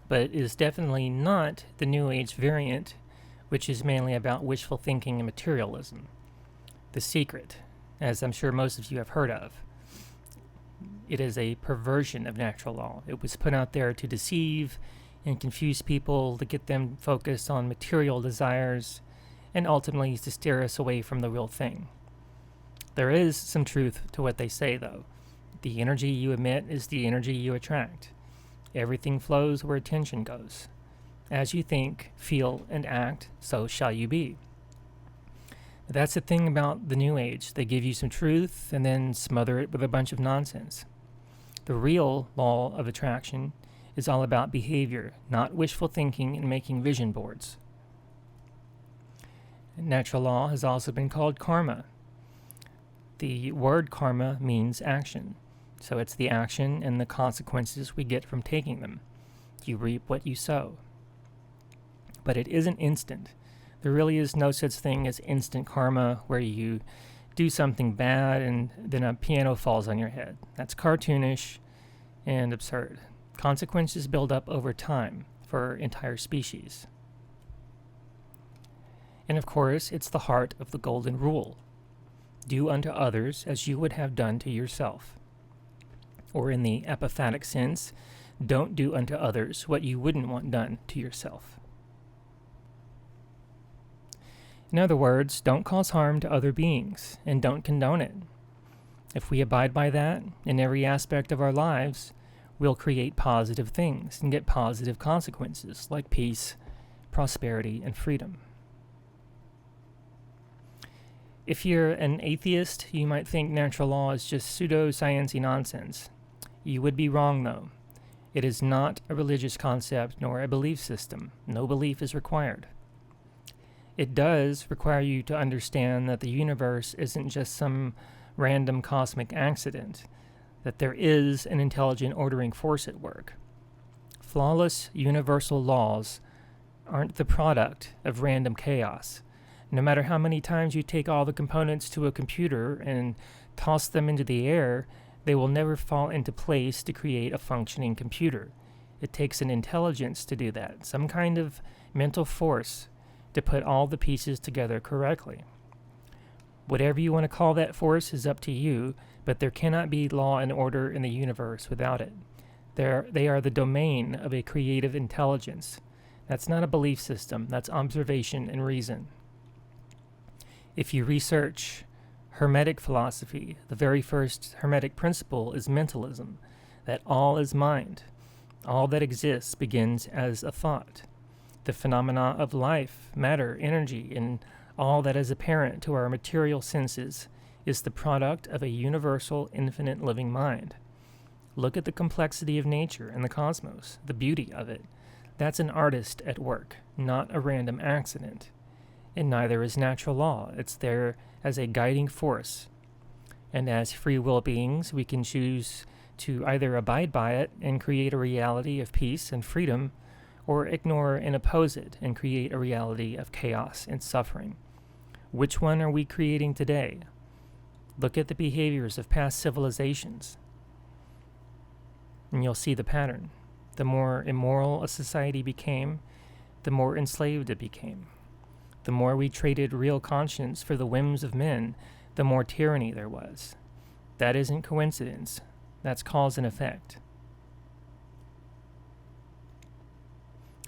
but it is definitely not the New Age variant, which is mainly about wishful thinking and materialism. The Secret, as I'm sure most of you have heard of. It is a perversion of natural law. It was put out there to deceive and confuse people, to get them focused on material desires, and ultimately to steer us away from the real thing. There is some truth to what they say, though. The energy you emit is the energy you attract. Everything flows where attention goes. As you think, feel, and act, so shall you be. That's the thing about the New Age. They give you some truth and then smother it with a bunch of nonsense. The real law of attraction is all about behavior, not wishful thinking and making vision boards. Natural law has also been called karma. The word karma means action, so it's the action and the consequences we get from taking them. You reap what you sow. But it isn't instant. There really is no such thing as instant karma where you do something bad and then a piano falls on your head. That's cartoonish and absurd. Consequences build up over time for entire species. And of course, it's the heart of the golden rule. Do unto others as you would have done to yourself. Or in the apophatic sense, don't do unto others what you wouldn't want done to yourself. In other words, don't cause harm to other beings, and don't condone it. If we abide by that in every aspect of our lives, we'll create positive things and get positive consequences like peace, prosperity, and freedom. If you're an atheist, you might think natural law is just pseudo-sciencey nonsense. You would be wrong, though. It is not a religious concept nor a belief system. No belief is required. It does require you to understand that the universe isn't just some random cosmic accident, that there is an intelligent ordering force at work. Flawless universal laws aren't the product of random chaos. No matter how many times you take all the components to a computer and toss them into the air, they will never fall into place to create a functioning computer. It takes an intelligence to do that, some kind of mental force to put all the pieces together correctly. Whatever you want to call that force is up to you, but there cannot be law and order in the universe without it. They are the domain of a creative intelligence. That's not a belief system, that's observation and reason. If you research Hermetic philosophy, the very first Hermetic principle is mentalism, that all is mind. All that exists begins as a thought. The phenomena of life, matter, energy, and all that is apparent to our material senses is the product of a universal, infinite living mind. Look at the complexity of nature and the cosmos, the beauty of it. That's an artist at work, not a random accident. And neither is natural law. It's there as a guiding force. And as free will beings, we can choose to either abide by it and create a reality of peace and freedom, or ignore and oppose it and create a reality of chaos and suffering. Which one are we creating today? Look at the behaviors of past civilizations, and you'll see the pattern. The more immoral a society became, the more enslaved it became. The more we traded real conscience for the whims of men, the more tyranny there was. That isn't coincidence. That's cause and effect.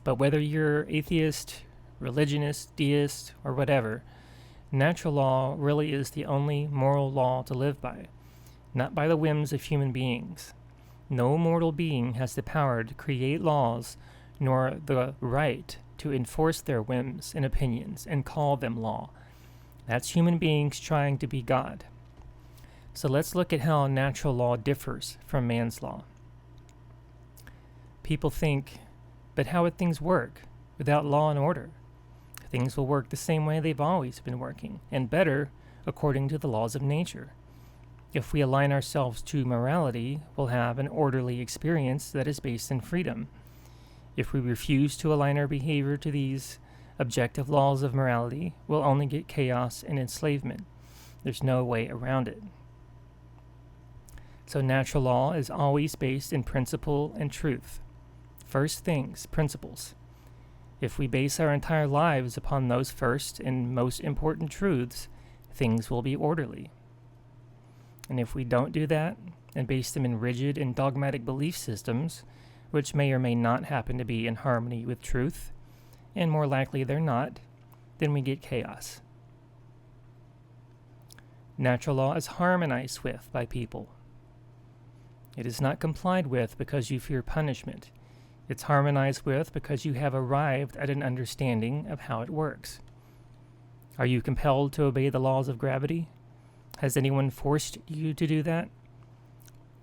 But whether you're atheist, religionist, deist, or whatever, natural law really is the only moral law to live by, not by the whims of human beings. No mortal being has the power to create laws, nor the right to enforce their whims and opinions and call them law. That's human beings trying to be God. So let's look at how natural law differs from man's law. People think, but how would things work without law and order? Things will work the same way they've always been working, and better according to the laws of nature. If we align ourselves to morality, we'll have an orderly experience that is based in freedom. If we refuse to align our behavior to these objective laws of morality, we'll only get chaos and enslavement. There's no way around it. So natural law is always based in principle and truth. First things, principles. If we base our entire lives upon those first and most important truths, things will be orderly. And if we don't do that, and base them in rigid and dogmatic belief systems, which may or may not happen to be in harmony with truth, and more likely they're not, then we get chaos. Natural law is harmonized with by people. It is not complied with because you fear punishment. It's harmonized with because you have arrived at an understanding of how it works. Are you compelled to obey the laws of gravity? Has anyone forced you to do that?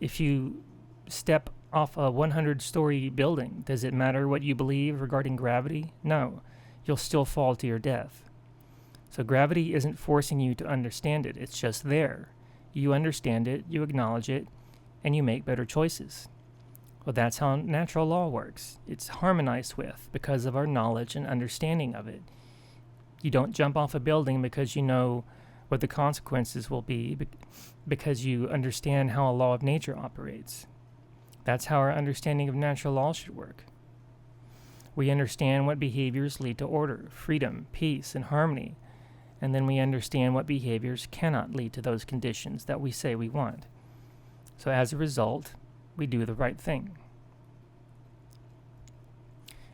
If you step off a 100-story building, does it matter what you believe regarding gravity? No. You'll still fall to your death. So gravity isn't forcing you to understand it. It's just there. You understand it, you acknowledge it, and you make better choices. Well, that's how natural law works. It's harmonized with because of our knowledge and understanding of it. You don't jump off a building because you know what the consequences will be, because you understand how a law of nature operates. That's how our understanding of natural law should work. We understand what behaviors lead to order, freedom, peace, and harmony, and then we understand what behaviors cannot lead to those conditions that we say we want. So as a result, we do the right thing.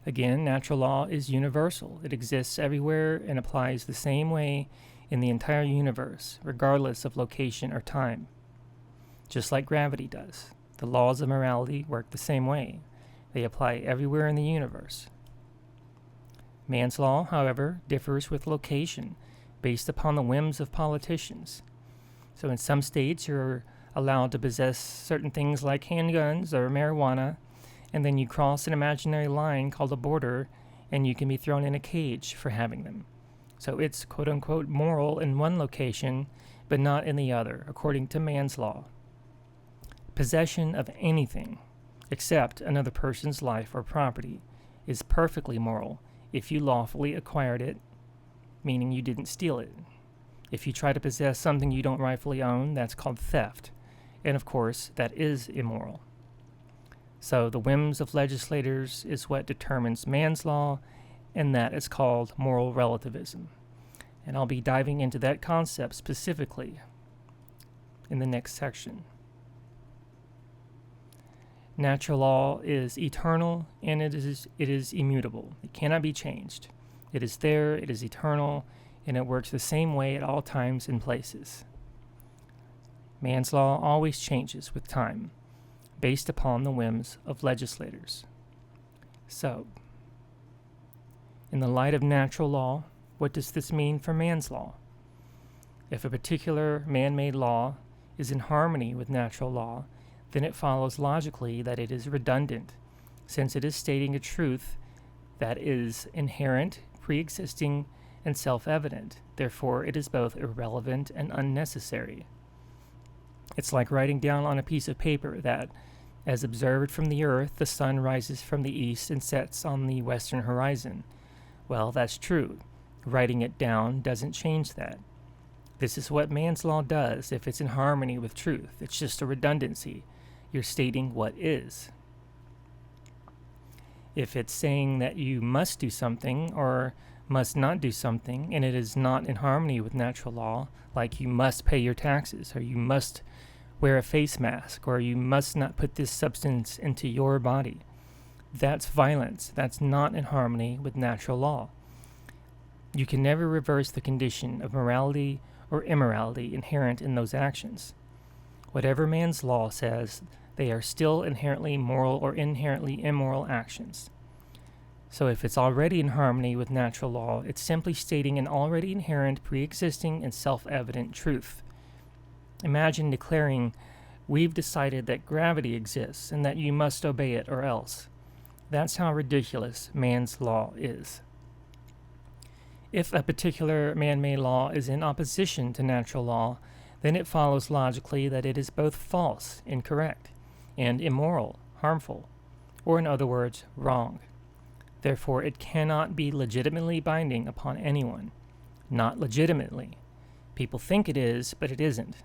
Again, natural law is universal. It exists everywhere and applies the same way in the entire universe, regardless of location or time. Just like gravity does. The laws of morality work the same way. They apply everywhere in the universe. Man's law, however, differs with location based upon the whims of politicians. So in some states, you're allowed to possess certain things like handguns or marijuana, and then you cross an imaginary line called a border, and you can be thrown in a cage for having them. So it's quote-unquote moral in one location, but not in the other, according to man's law. Possession of anything, except another person's life or property, is perfectly moral if you lawfully acquired it, meaning you didn't steal it. If you try to possess something you don't rightfully own, that's called theft. And of course, that is immoral. So the whims of legislators is what determines man's law, and that is called moral relativism. And I'll be diving into that concept specifically in the next section. Natural law is eternal, and it is immutable. It cannot be changed. It is there, it is eternal, and it works the same way at all times and places. Man's law always changes with time, based upon the whims of legislators. So, in the light of natural law, what does this mean for man's law? If a particular man-made law is in harmony with natural law, then it follows logically that it is redundant, since it is stating a truth that is inherent, pre-existing, and self-evident. Therefore, it is both irrelevant and unnecessary. It's like writing down on a piece of paper that, as observed from the earth, the sun rises from the east and sets on the western horizon. Well, that's true. Writing it down doesn't change that. This is what man's law does if it's in harmony with truth. It's just a redundancy. You're stating what is. If it's saying that you must do something or must not do something, and it is not in harmony with natural law, like you must pay your taxes, or you must wear a face mask, or you must not put this substance into your body, that's violence. That's not in harmony with natural law. You can never reverse the condition of morality or immorality inherent in those actions. Whatever man's law says, they are still inherently moral or inherently immoral actions. So if it's already in harmony with natural law, it's simply stating an already inherent, pre-existing, and self-evident truth. Imagine declaring, "We've decided that gravity exists and that you must obey it or else." That's how ridiculous man's law is. If a particular man-made law is in opposition to natural law, then it follows logically that it is both false, incorrect, and immoral, harmful, or in other words, wrong. Therefore, it cannot be legitimately binding upon anyone. Not legitimately. People think it is, but it isn't.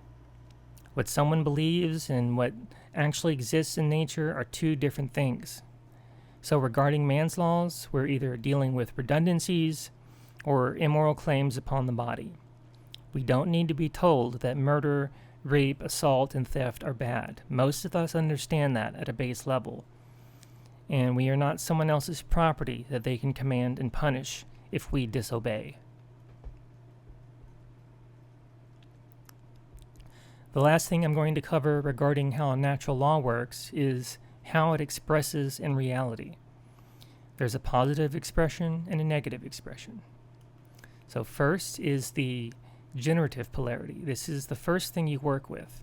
What someone believes and what actually exists in nature are two different things. So regarding man's laws, we're either dealing with redundancies or immoral claims upon the body. We don't need to be told that murder, rape, assault, and theft are bad. Most of us understand that at a base level. And we are not someone else's property that they can command and punish if we disobey. The last thing I'm going to cover regarding how natural law works is how it expresses in reality. There's a positive expression and a negative expression. So first is the generative polarity. This is the first thing you work with.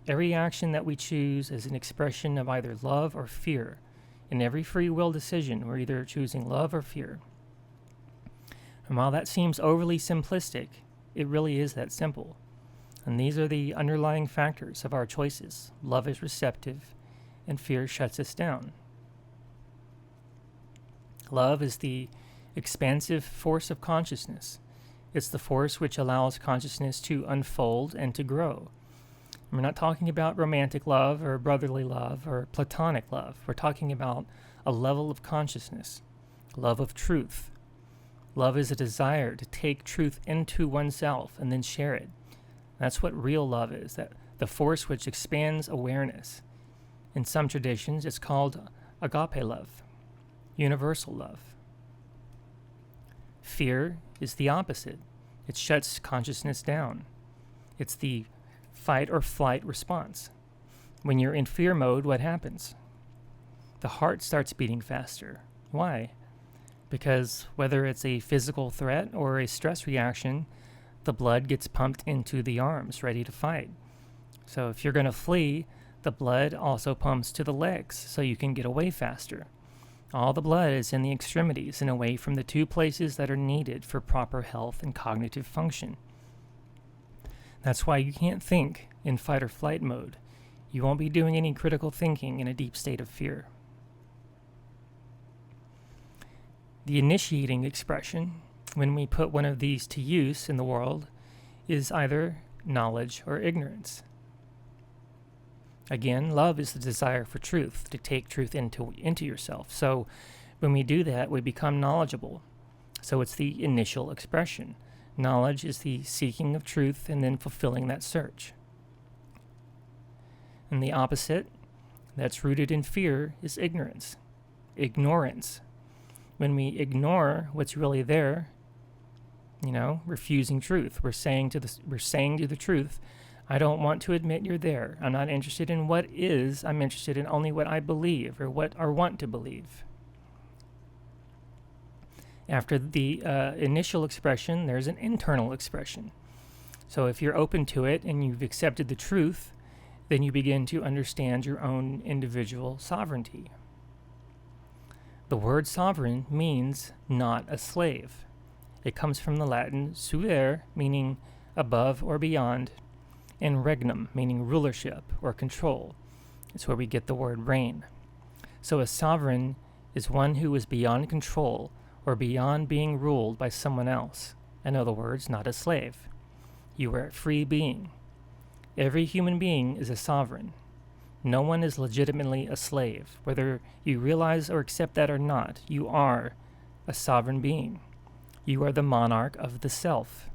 Every action that we choose is an expression of either love or fear. In every free will decision, we're either choosing love or fear. And while that seems overly simplistic, it really is that simple. And these are the underlying factors of our choices. Love is receptive, and fear shuts us down. Love is the expansive force of consciousness. It's the force which allows consciousness to unfold and to grow. We're not talking about romantic love or brotherly love or platonic love. We're talking about a level of consciousness, love of truth. Love is a desire to take truth into oneself and then share it. That's what real love is, that the force which expands awareness. In some traditions, it's called agape love, universal love. Fear is the opposite. It shuts consciousness down. It's the fight or flight response. When you're in fear mode, what happens? The heart starts beating faster. Why? Because whether it's a physical threat or a stress reaction, the blood gets pumped into the arms, ready to fight. So if you're going to flee, the blood also pumps to the legs so you can get away faster. All the blood is in the extremities and away from the two places that are needed for proper health and cognitive function. That's why you can't think in fight or flight mode. You won't be doing any critical thinking in a deep state of fear. The initiating expression, when we put one of these to use in the world, is either knowledge or ignorance. Again, love is the desire for truth, to take truth into yourself. So when we do that, we become knowledgeable. So it's the initial expression. Knowledge is the seeking of truth and then fulfilling that search. And the opposite, that's rooted in fear, is ignorance. Ignorance. When we ignore what's really there, refusing truth. We're saying to the truth, I don't want to admit you're there. I'm not interested in what is. I'm interested in only what I believe or want to believe. After the initial expression, there's an internal expression. So if you're open to it and you've accepted the truth, then you begin to understand your own individual sovereignty. The word sovereign means not a slave. It comes from the Latin suere, meaning above or beyond, and regnum, meaning rulership or control. It's where we get the word reign. So a sovereign is one who is beyond control or beyond being ruled by someone else. In other words, not a slave. You are a free being. Every human being is a sovereign. No one is legitimately a slave. Whether you realize or accept that or not, you are a sovereign being. You are the monarch of the self.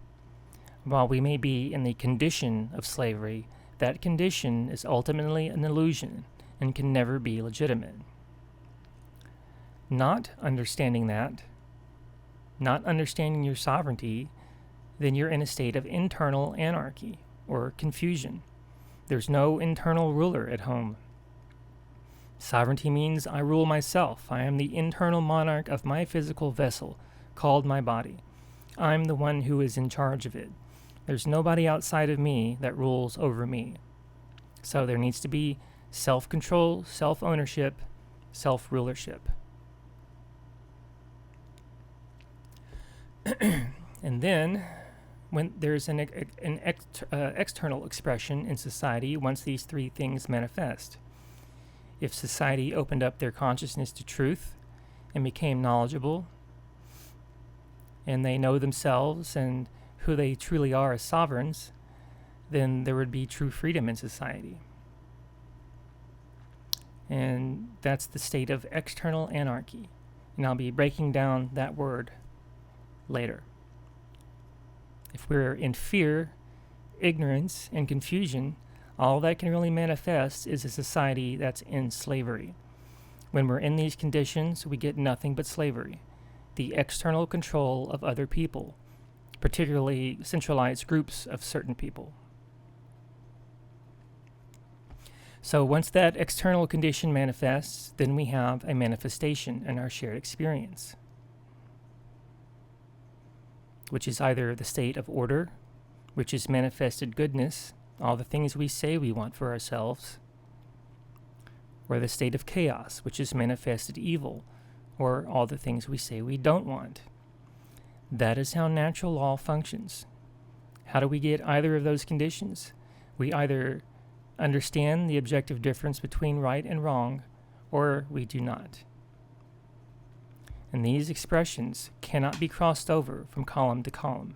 While we may be in the condition of slavery, that condition is ultimately an illusion and can never be legitimate. Not understanding that, not understanding your sovereignty, then you're in a state of internal anarchy or confusion. There's no internal ruler at home. Sovereignty means I rule myself. I am the internal monarch of my physical vessel, called my body. I'm the one who is in charge of it. There's nobody outside of me that rules over me. So there needs to be self-control, self-ownership, self-rulership. And then, when there's an external expression in society once these three things manifest. If society opened up their consciousness to truth and became knowledgeable, and they know themselves and who they truly are as sovereigns, then there would be true freedom in society. And that's the state of external anarchy. And I'll be breaking down that word later. If we're in fear, ignorance, and confusion, all that can really manifest is a society that's in slavery. When we're in these conditions, we get nothing but slavery. The external control of other people, particularly centralized groups of certain people. So once that external condition manifests, then we have a manifestation in our shared experience, which is either the state of order, which is manifested goodness, all the things we say we want for ourselves, or the state of chaos, which is manifested evil, or all the things we say we don't want. That is how natural law functions. How do we get either of those conditions? We either understand the objective difference between right and wrong, or we do not. And these expressions cannot be crossed over from column to column.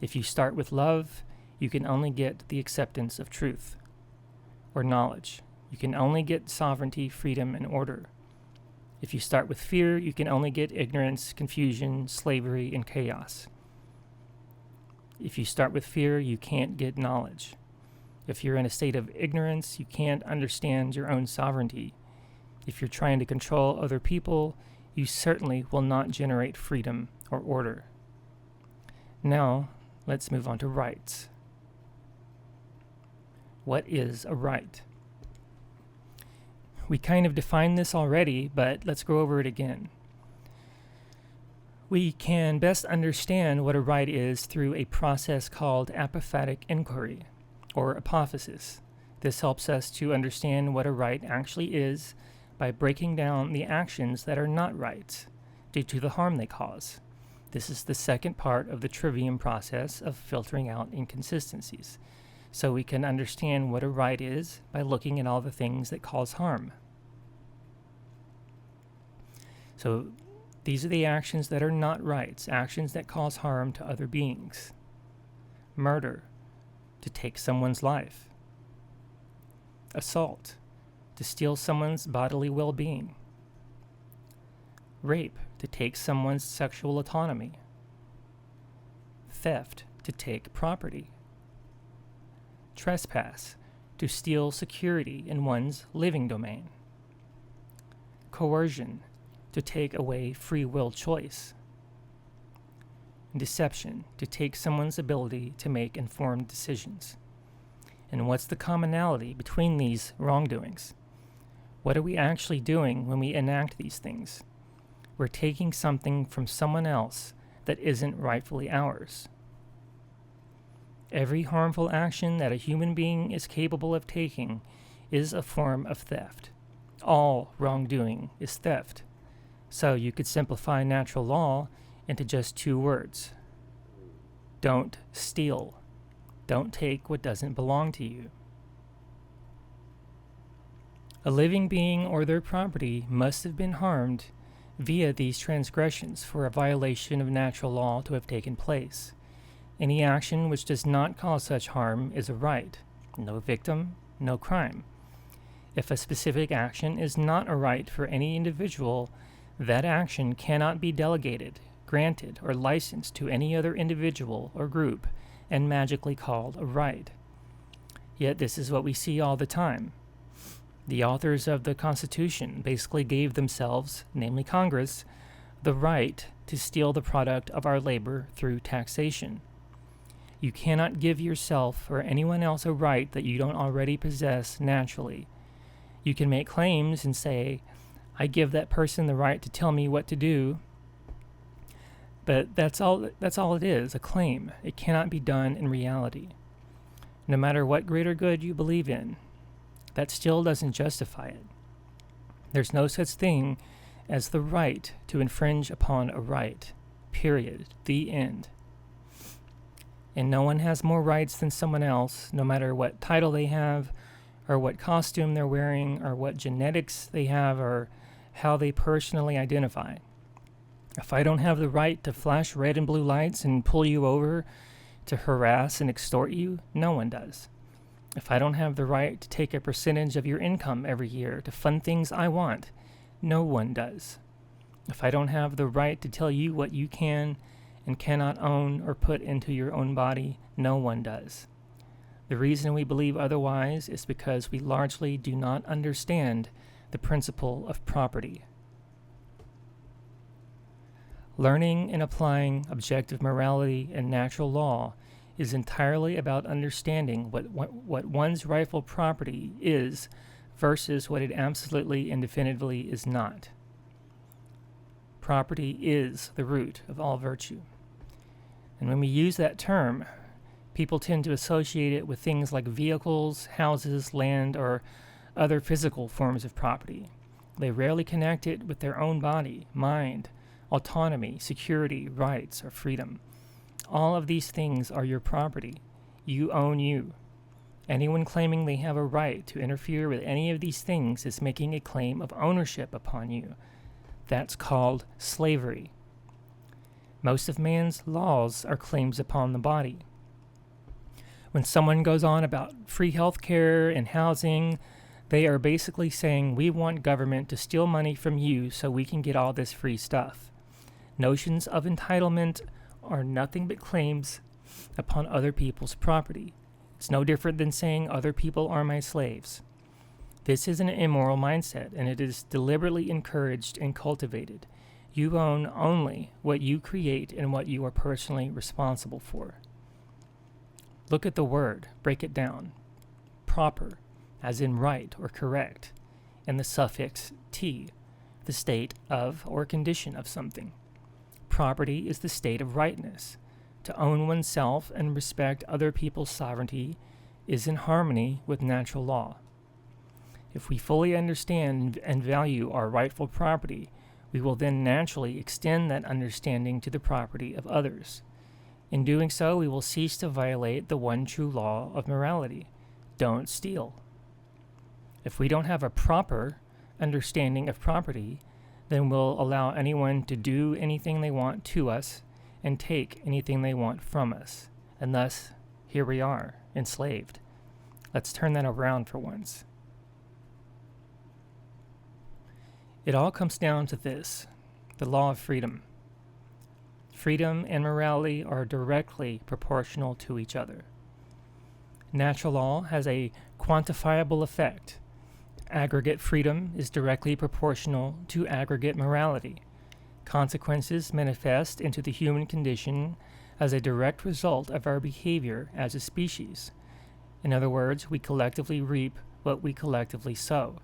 If you start with love, you can only get the acceptance of truth or knowledge. You can only get sovereignty, freedom, and order. If you start with fear, you can only get ignorance, confusion, slavery, and chaos. If you start with fear, you can't get knowledge. If you're in a state of ignorance, you can't understand your own sovereignty. If you're trying to control other people, you certainly will not generate freedom or order. Now, let's move on to rights. What is a right? We kind of defined this already, but let's go over it again. We can best understand what a right is through a process called apophatic inquiry, or apophasis. This helps us to understand what a right actually is by breaking down the actions that are not rights due to the harm they cause. This is the second part of the trivium process of filtering out inconsistencies. So we can understand what a right is by looking at all the things that cause harm. So these are the actions that are not rights, actions that cause harm to other beings. Murder, to take someone's life. Assault, to steal someone's bodily well-being. Rape, to take someone's sexual autonomy. Theft, to take property. Trespass, to steal security in one's living domain. Coercion, to take away free will choice. Deception, to take someone's ability to make informed decisions. And what's the commonality between these wrongdoings? What are we actually doing when we enact these things? We're taking something from someone else that isn't rightfully ours. Every harmful action that a human being is capable of taking is a form of theft. All wrongdoing is theft. So you could simplify natural law into just two words. Don't steal. Don't take what doesn't belong to you. A living being or their property must have been harmed via these transgressions for a violation of natural law to have taken place. Any action which does not cause such harm is a right. No victim, no crime. If a specific action is not a right for any individual, that action cannot be delegated, granted, or licensed to any other individual or group and magically called a right. Yet this is what we see all the time. The authors of the Constitution basically gave themselves, namely Congress, the right to steal the product of our labor through taxation. You cannot give yourself or anyone else a right that you don't already possess naturally. You can make claims and say, I give that person the right to tell me what to do, but that's all it is, a claim. It cannot be done in reality. No matter what greater good you believe in, that still doesn't justify it. There's no such thing as the right to infringe upon a right, period, the end. And no one has more rights than someone else, no matter what title they have, or what costume they're wearing, or what genetics they have, or how they personally identify. If I don't have the right to flash red and blue lights and pull you over to harass and extort you, no one does. If I don't have the right to take a percentage of your income every year to fund things I want, no one does. If I don't have the right to tell you what you can and cannot own or put into your own body, no one does. The reason we believe otherwise is because we largely do not understand the principle of property. Learning and applying objective morality and natural law is entirely about understanding what one's rightful property is versus what it absolutely and definitively is not. Property is the root of all virtue. And when we use that term, people tend to associate it with things like vehicles, houses, land, or other physical forms of property. They rarely connect it with their own body, mind, autonomy, security, rights, or freedom. All of these things are your property. You own you. Anyone claiming they have a right to interfere with any of these things is making a claim of ownership upon you. That's called slavery. Most of man's laws are claims upon the body. When someone goes on about free health care and housing, they are basically saying we want government to steal money from you so we can get all this free stuff. Notions of entitlement are nothing but claims upon other people's property. It's no different than saying other people are my slaves. This is an immoral mindset, and it is deliberately encouraged and cultivated. You own only what you create and what you are personally responsible for. Look at the word, break it down. Proper, as in right or correct, and the suffix "t", the state of or condition of something. Property is the state of rightness. To own oneself and respect other people's sovereignty is in harmony with natural law. If we fully understand and value our rightful property, we will then naturally extend that understanding to the property of others. In doing so, we will cease to violate the one true law of morality: don't steal. If we don't have a proper understanding of property, then we'll allow anyone to do anything they want to us and take anything they want from us. And thus, here we are, enslaved. Let's turn that around for once. It all comes down to this: the law of freedom. Freedom and morality are directly proportional to each other. Natural law has a quantifiable effect. Aggregate freedom is directly proportional to aggregate morality. Consequences manifest into the human condition as a direct result of our behavior as a species. In other words, we collectively reap what we collectively sow.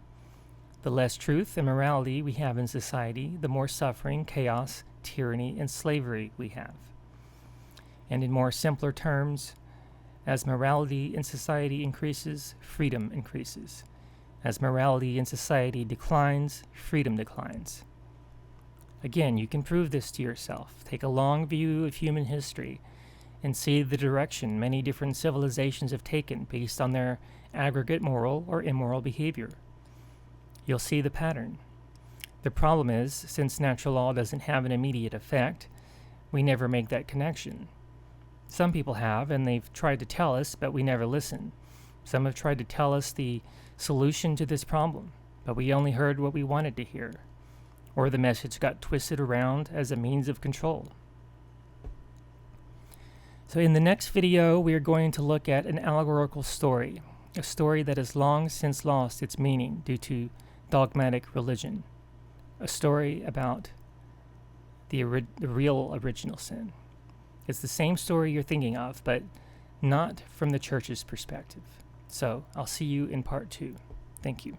The less truth and morality we have in society, the more suffering, chaos, tyranny, and slavery we have. And in more simpler terms, as morality in society increases, freedom increases. As morality in society declines, freedom declines. Again, you can prove this to yourself. Take a long view of human history and see the direction many different civilizations have taken based on their aggregate moral or immoral behavior. You'll see the pattern. The problem is, since natural law doesn't have an immediate effect, we never make that connection. Some people have, and they've tried to tell us, but we never listen. Some have tried to tell us the solution to this problem, but we only heard what we wanted to hear, or the message got twisted around as a means of control. So in the next video, we are going to look at an allegorical story, a story that has long since lost its meaning due to dogmatic religion, a story about the real original sin. It's the same story you're thinking of, but not from the church's perspective. So I'll see you in part 2. Thank you.